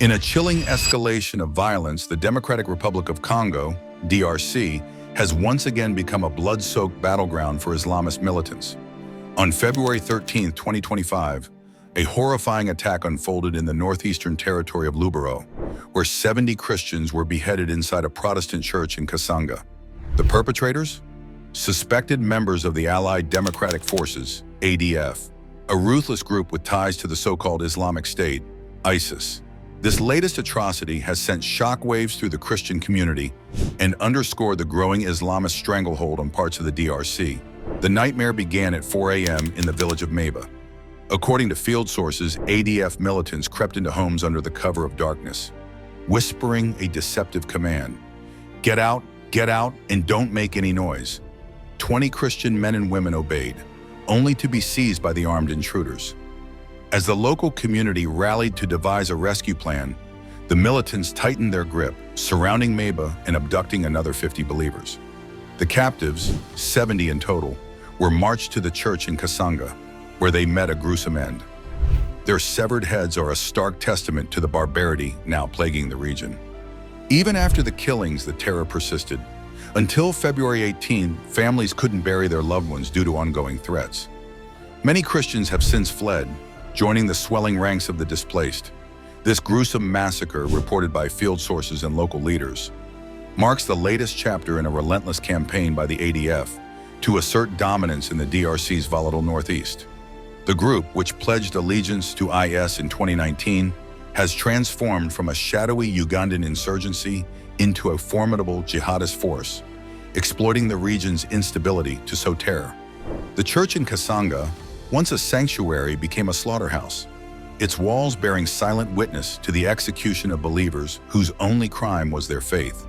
In a chilling escalation of violence, the Democratic Republic of Congo, DRC, has once again become a blood-soaked battleground for Islamist militants. On February 13, 2025, a horrifying attack unfolded in the northeastern territory of Lubero, where 70 Christians were beheaded inside a Protestant church in Kasanga. The perpetrators? Suspected members of the Allied Democratic Forces, ADF, a ruthless group with ties to the so-called Islamic State, ISIS. This latest atrocity has sent shockwaves through the Christian community and underscored the growing Islamist stranglehold on parts of the DRC. The nightmare began at 4 a.m. in the village of Maba. According to field sources, ADF militants crept into homes under the cover of darkness, whispering a deceptive command. Get out, and don't make any noise. 20 Christian men and women obeyed, only to be seized by the armed intruders. As the local community rallied to devise a rescue plan, the militants tightened their grip, surrounding Maba and abducting another 50 believers. The captives, 70 in total, were marched to the church in Kasanga, where they met a gruesome end. Their severed heads are a stark testament to the barbarity now plaguing the region. Even after the killings, the terror persisted. Until February 18, families couldn't bury their loved ones due to ongoing threats. Many Christians have since fled, joining the swelling ranks of the displaced. This gruesome massacre, reported by field sources and local leaders, marks the latest chapter in a relentless campaign by the ADF to assert dominance in the DRC's volatile northeast. The group, which pledged allegiance to IS in 2019, has transformed from a shadowy Ugandan insurgency into a formidable jihadist force, exploiting the region's instability to sow terror. The church in Kasanga, once a sanctuary, became a slaughterhouse, its walls bearing silent witness to the execution of believers whose only crime was their faith.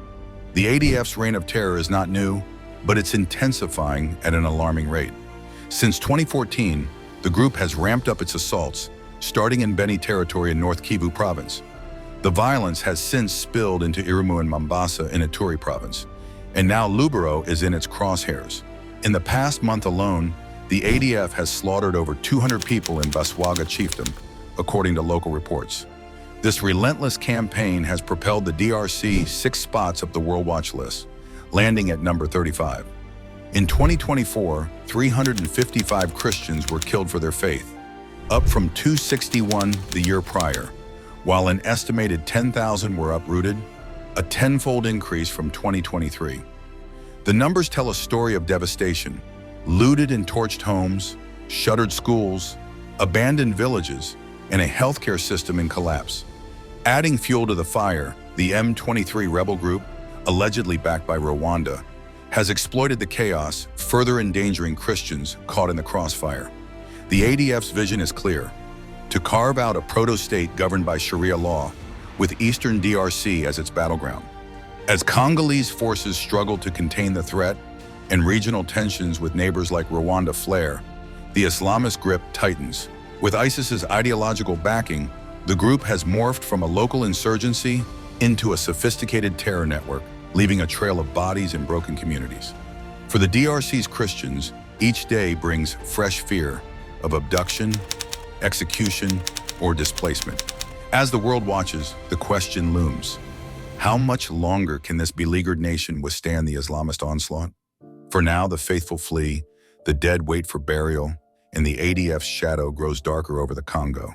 The ADF's reign of terror is not new, but it's intensifying at an alarming rate. Since 2014, the group has ramped up its assaults, starting in Beni territory in North Kivu province. The violence has since spilled into Irumu and Mombasa in Ituri province, and now Lubero is in its crosshairs. In the past month alone, the ADF has slaughtered over 200 people in Baswaga chiefdom, according to local reports. This relentless campaign has propelled the DRC 6 spots up the World Watch list, landing at number 35. In 2024, 355 Christians were killed for their faith, up from 261 the year prior, while an estimated 10,000 were uprooted, a tenfold increase from 2023. The numbers tell a story of devastation: looted and torched homes, shuttered schools, abandoned villages, and a healthcare system in collapse. Adding fuel to the fire, the M23 rebel group, allegedly backed by Rwanda, has exploited the chaos, further endangering Christians caught in the crossfire. The ADF's vision is clear: to carve out a proto-state governed by Sharia law, with eastern DRC as its battleground. As Congolese forces struggle to contain the threat, and regional tensions with neighbors like Rwanda flare, the Islamist grip tightens. With ISIS's ideological backing, the group has morphed from a local insurgency into a sophisticated terror network, leaving a trail of bodies in broken communities. For the DRC's Christians, each day brings fresh fear of abduction, execution, or displacement. As the world watches, the question looms: how much longer can this beleaguered nation withstand the Islamist onslaught? For now, the faithful flee, the dead wait for burial, and the ADF's shadow grows darker over the Congo.